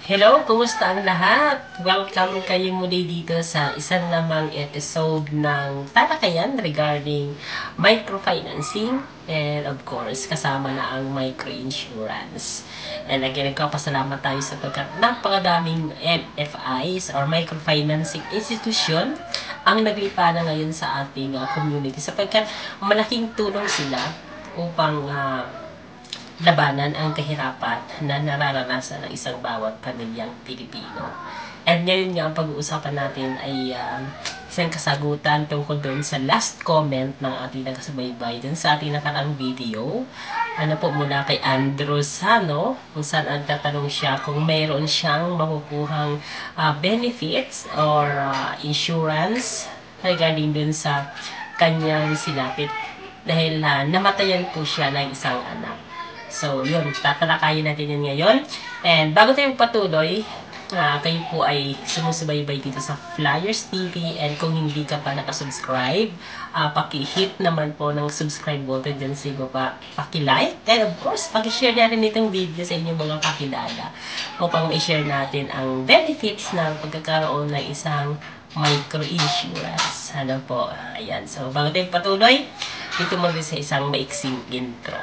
Hello, kumusta ang lahat? Welcome kayo muli dito sa isang namang episode ng talakayan regarding microfinancing and of course, kasama na ang microinsurance. And again, nagpapasalamat tayo sapagkat napakadaming MFIs or microfinancing institution ang naglipa na ngayon sa ating community sapagkat malaking tulong sila upang labanan ang kahirapan na nararanasan ng isang bawat pamilyang Pilipino. And ngayon nga, ang pag-uusapan natin ay isang kasagutan tungkol doon sa last comment ng ating nagkasubaybay doon sa ating nakaraang video. Ano po mula kay Andrew Sano, kung saan ang tatanong siya kung mayroon siyang makukuhang benefits or insurance regarding doon sa kanyang sinapit dahil namatayan po siya ng isang anak. So, yun, tatalakayin natin yun ngayon. And bago tayo patuloy, kayo po ay sumusubaybay dito sa Flyers TV. And kung hindi ka pa nakasubscribe, paki-hit naman po ng subscribe button dyan sa baba. Paki-like. And of course, paki-share na rin itong video sa inyong mga kakilala upang i-share natin ang benefits ng pagkakaroon ng isang micro-insurance. Ano po? Ayan. So, bago tayo patuloy, dito muna sa isang maiksing intro.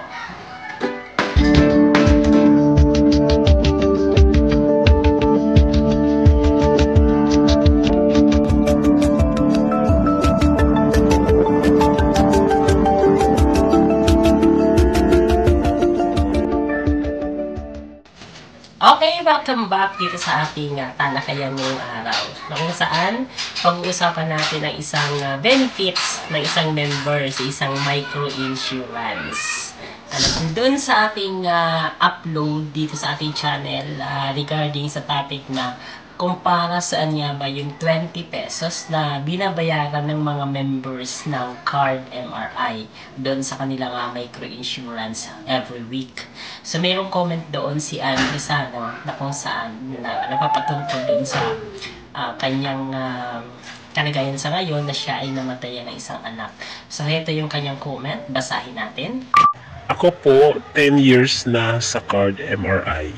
Okay, welcome back dito sa ating talakayan ngayong araw. Na kung saan, pag-uusapan natin ang isang benefits ng isang member sa isang micro-insurance. Doon sa ating upload dito sa ating channel regarding sa topic na kung para saan nga ba yung 20 pesos na binabayaran ng mga members ng Card MRI doon sa kanilang micro-insurance every week. So, mayroong comment doon si Andrew Sano na kung saan na napapatungkol doon sa kanyang kalagayan sa ngayon na siya ay namatayan ng isang anak. So, ito yung kanyang comment. Basahin natin. Ako po, 10 years na sa Card MRI.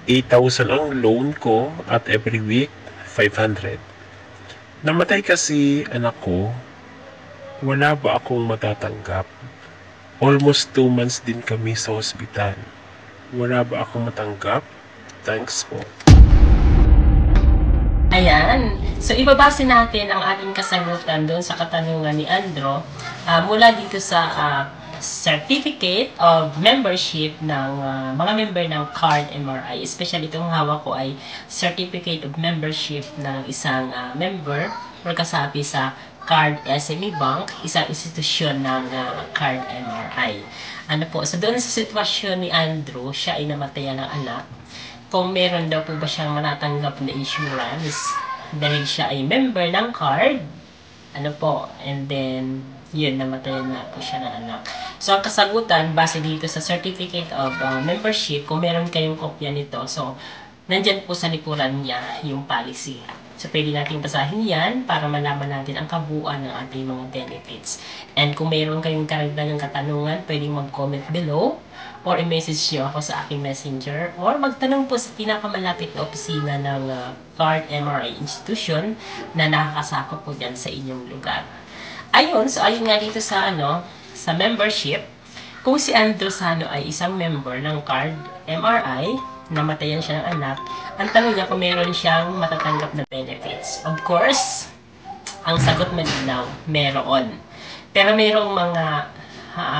8,000 ang loan ko at every week, 500. Namatay kasi anak ko, wala ba akong matatanggap? Almost 2 months din kami sa hospital. Wala ba akong matanggap? Thanks po. Ayan. So, ibabase natin ang ating kasagutan doon sa katanungan ni Andrew mula dito sa certificate of membership ng mga member ng Card MRI. Especially itong hawak ko ay certificate of membership ng isang member or kasapi sa Card SME Bank, isang institusyon ng Card MRI. Ano po, so doon sa sitwasyon ni Andrew, siya ay namatayan ng anak. Kung meron daw po ba siyang manatanggap na insurance dahil siya ay member ng Card, ano po, and then yun, namatayan na po siya ng anak. So, ang kasagutan, base dito sa Certificate of Membership, kung meron kayong kopya nito, so, nandyan po sa likuran niya yung policy. So, pwede natin basahin yan para malaman natin ang kabuuan ng ating mga benefits. And kung meron kayong karagdagang katanungan, pwedeng mag-comment below or i-message nyo ako sa aking messenger or magtanong po sa pinakamalapit na opisina ng Card MRI Institution na nakakasakop po dyan sa inyong lugar. Ayun, so ayun nga dito sa sa membership, kung si Andrew Sano ay isang member ng Card MRI, namatayan siya ng anak, ang tanong niya kung meron siyang matatanggap na benefits. Of course, ang sagot malinaw, meron. Pero merong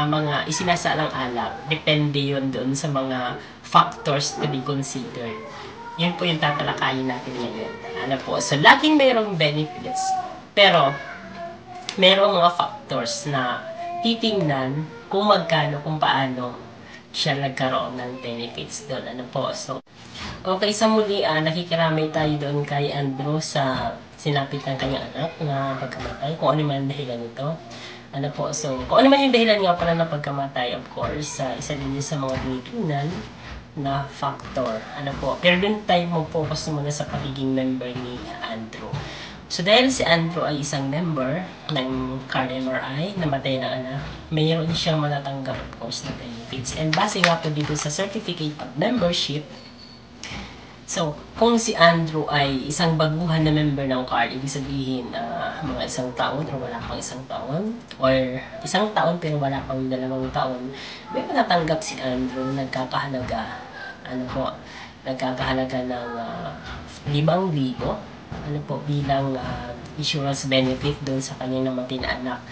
mga isinasalang-alang, depende yun doon sa mga factors to be considered. Yun po yung tatalakayin natin ngayon. Ano po, so laging merong benefits, pero merong mga factors na titingnan kung magkano, kung paano siya nagkaroon ng benefits doon. Ano po, so okay, sa muli, nakikiramay tayo doon kay Andrew sa sinapit ng kanyang anak na pagkamatay, kung ano man ang dahilan nito. Ano po, so kung ano man yung dahilan nga pala ng pagkamatay, of course, isa din sa mga tinitingnan na factor. Ano po, pero doon tayo mag-focus muna sa pagiging member ni Andrew. So, dahil si Andrew ay isang member ng Card MRI, namatay na anak, mayroon siyang matatanggap, of course, na benefits. And base nga po dito sa Certificate of Membership, So, kung si Andrew ay isang baguhan na member ng card, ibig sabihin mga isang taon or wala pang isang taon, or isang taon pero wala pang 2 taon, may matatanggap si Andrew nagkakahalaga, nagkakahalaga ng 5,000 bilang insurance benefit doon sa kanyang namatay na anak.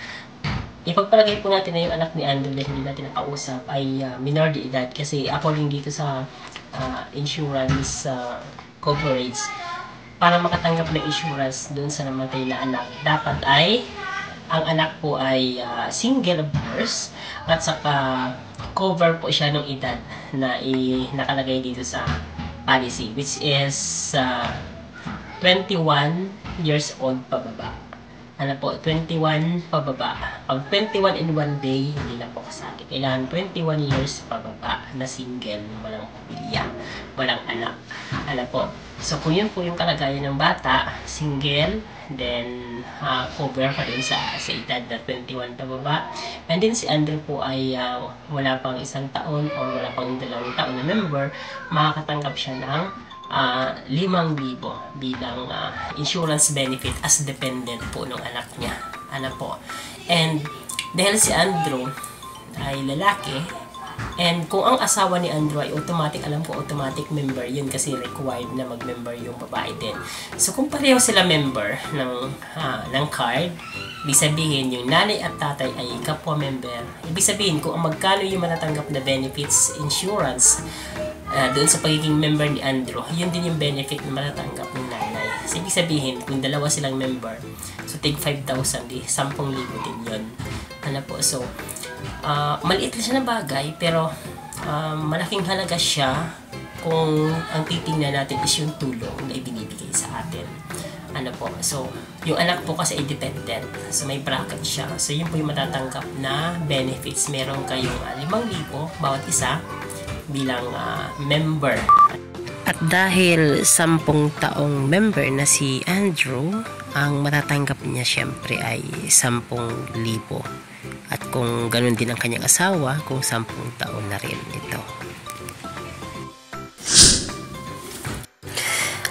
Ipagpalagay po natin na yung anak ni Andrew dahil hindi natin nakausap ay minor de edad kasi according dito sa insurance coverage, para makatanggap ng insurance doon sa namatay na anak, dapat ay ang anak po ay single of course, at saka cover po siya ng edad na nakalagay dito sa policy, which is 21 years old pababa. 21 pababa. Pag 21 in 1 day, hindi na po kasakit. Kailangan 21 years pababa na single, walang pamilya, walang anak. So kung yun po yung kalagayan ng bata, single, then cover pa din sa edad na 21 pababa. And then si Andrew po ay wala pang 1 taon or wala pang 2 taon na member, makakatanggap siya ng 5,000 bilang insurance benefit as dependent po ng anak niya. And dahil si Andrew ay lalaki, and kung ang asawa ni Andrew ay automatic, alam ko automatic member yun kasi required na mag-member yung babae din. So kung pareho sila member ng card, ibig sabihin yung nanay at tatay ay kapwa member. Ibig sabihin kung magkano yung matatanggap na benefits insurance doon sa pagiging member ni Andrew, yun din yung benefit na matatanggap ng nanay. So, ibig sabihin, kung dalawa silang member, so take 5,000, 10,000 din yun. So, maliit lang siya na bagay, pero malaking halaga siya kung ang titingnan natin is yung tulong na ibinibigay sa atin. So, yung anak po kasi ay dependent. So, may bracket siya. So, yun po yung matatanggap na benefits. Meron kayong 5,000 bawat isa bilang member. At dahil 10 taong member na si Andrew, ang matatanggap niya syempre ay 10,000. At kung ganun din ang kanyang asawa, kung 10 taon na rin ito.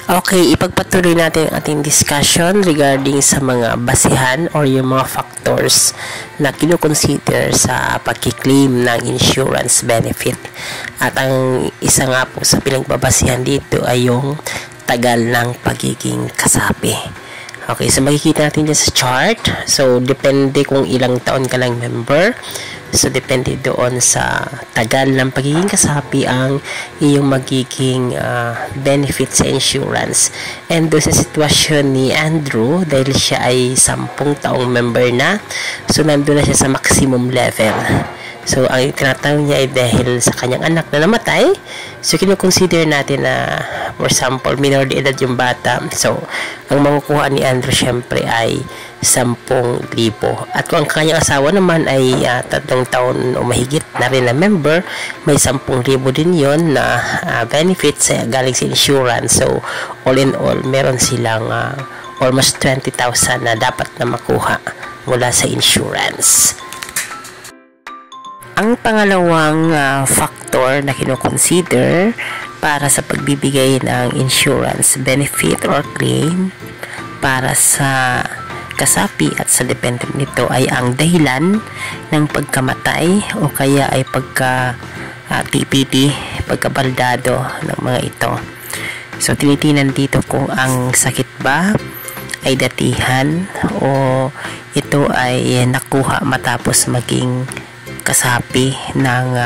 Okay, ipagpatuloy natin ang ating discussion regarding sa mga basihan or yung mga factors na kinukonsider sa pagkiklaim ng insurance benefit. At ang isa nga po sa pinagbabasihan dito ay yung tagal ng pagiging kasapi. Okay, so makikita natin dyan sa chart. So, depende kung ilang taon ka lang member. So, depende doon sa tagal ng pagiging kasapi ang iyong magiging benefit sa insurance. And doon sa sitwasyon ni Andrew, dahil siya ay 10 taong member na, so nandun na siya sa maximum level. So, ang tinatanong niya ay dahil sa kanyang anak na namatay, so kinukonsider natin na, for example, minor de edad yung bata. So, ang makukuha ni Andrew syempre ay 10,000. At kung ang kanyang asawa naman ay 3 taon o mahigit na rin na member, may 10,000 din yon na benefits galing sa insurance. So, all in all, meron silang almost 20,000 na dapat na makuha mula sa insurance. Ang pangalawang factor na kinoconsider para sa pagbibigay ng insurance benefit or claim para sa kasapi at sa dependent nito ay ang dahilan ng pagkamatay o kaya ay pagka-TPD, pagkabaldado ng mga ito. So, tinitinan dito kung ang sakit ba ay datihan o ito ay nakuha matapos maging kasapi ng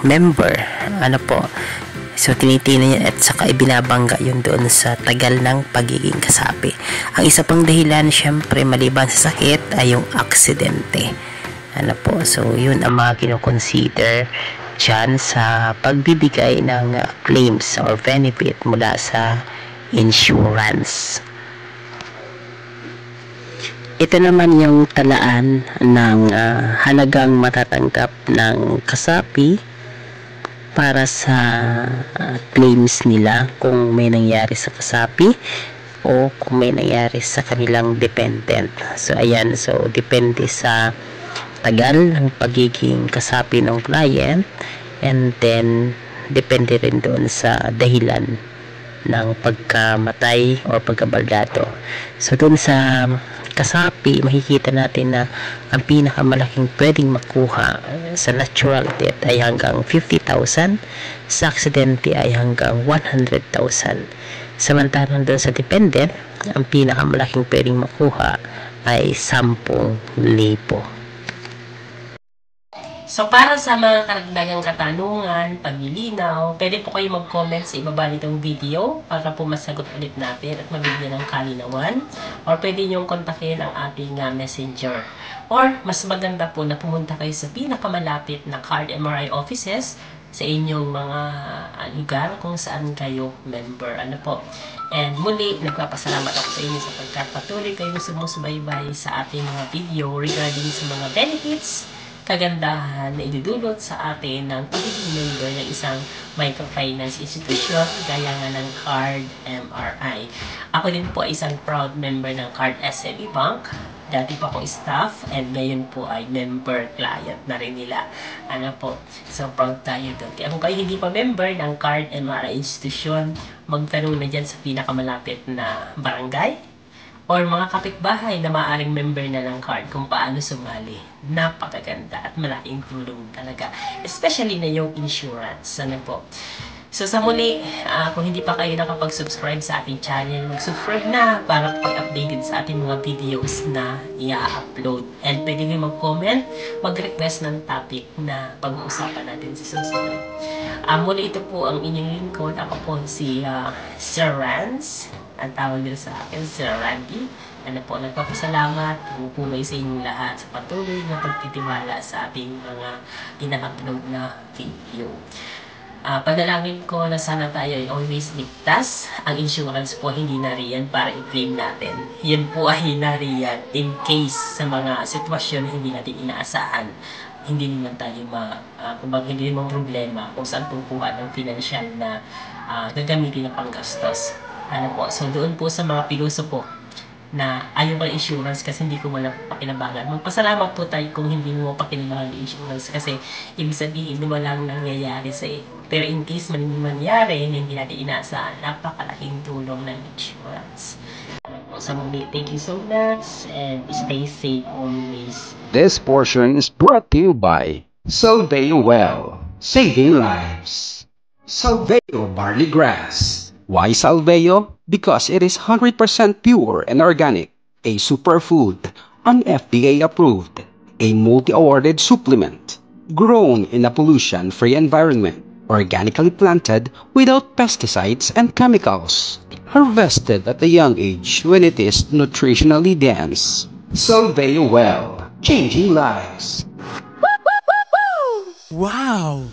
member. So, tinitingnan niya at saka ibinabangga yun doon sa tagal ng pagiging kasapi. Ang isa pang dahilan, syempre, maliban sa sakit, ay yung aksidente. So, yun ang mga kinoconsider dyan sa pagbibigay ng claims or benefit mula sa insurance. Ito naman yung talaan ng halagang matatanggap ng kasapi para sa claims nila kung may nangyari sa kasapi o kung may nangyari sa kanilang dependent. So, ayan. So, depende sa tagal ng pagiging kasapi ng client and then depende rin doon sa dahilan ng pagkamatay o pagkabaldado. So doon sa kasapi, makikita natin na ang pinakamalaking pwedeng makuha sa natural death ay hanggang 50,000, sa aksidente ay hanggang 100,000. Samantalang doon sa dependent, ang pinakamalaking pwedeng makuha ay 10,000. So, para sa mga karagdagang katanungan, paglilinaw, pwede po kayo mag-comment sa ibaba nitong video para po masagot ulit natin at mabigyan ng kalinawan. Or pwede niyong kontakin ang ating messenger. Or, mas maganda po na pumunta kayo sa pinakamalapit na card MRI offices sa inyong mga lugar kung saan kayo member. Ano po? And muli, nagpapasalamat ako sa inyo sapagkat patuloy kayong sumusubaybay sa ating mga video regarding sa mga benefits, kagandahan na idudulot sa atin ng pagiging member ng isang microfinance institution gaya nga ng Card MRI. Ako din po ay isang proud member ng Card SME Bank. Dati pa akong staff and ngayon po ay member client na rin nila. Ano po, so proud tayo doon. Kaya kung kayo hindi pa member ng Card MRI institution, magtanong na dyan sa pinakamalapit na barangay or mga kapitbahay na maaaring member na ng card kung paano sumali. Napakaganda at malaking tulong talaga. Especially na yung insurance. Ano po? So sa muli, kung hindi pa kayo nakapag-subscribe sa ating channel, mag-subscribe na para pag-updated sa ating mga videos na i-upload. And pwede nyo mag-comment, mag-request ng topic na pag-uusapan natin sa susunod. Muli ito po ang inyong lingkod. Ako po si Sir Rans. Ang tawag nila sa akin, Sir Randy. Ano po, nagpapasalamat, pupulay sa inyong lahat sa patuloy na pagtitiwala sa ating mga ina-upload na video. Panalangin ko na sana tayo ay always ligtas. Ang insurance po hindi nariyan para i-claim natin. Yan po ay nariyan in case sa mga sitwasyon hindi natin inaasahan. Hindi naman tayo kumbaga hindi naman problema kung saan pupuha ng financial na gagamitin na panggastos. Ano po, so doon po sa mga piloso po na ayaw ka insurance kasi hindi ko wala pakinabangan. Magpasalamat po tayo kung hindi mo pakinabangan ng insurance kasi ibig sabihin walang nangyayari sa iyo. Pero in case man mangyari, hindi natin inaasahan, napakalaking tulong ng insurance. So thank you so much and stay safe always. This portion is brought to you by Solveo Well, saving lives. Solveo Barley Grass. Why Solveo? Because it is 100% pure and organic, a superfood, an FDA approved, a multi-awarded supplement, grown in a pollution-free environment, organically planted without pesticides and chemicals, harvested at a young age when it is nutritionally dense. Solveo Well, changing lives. Wow!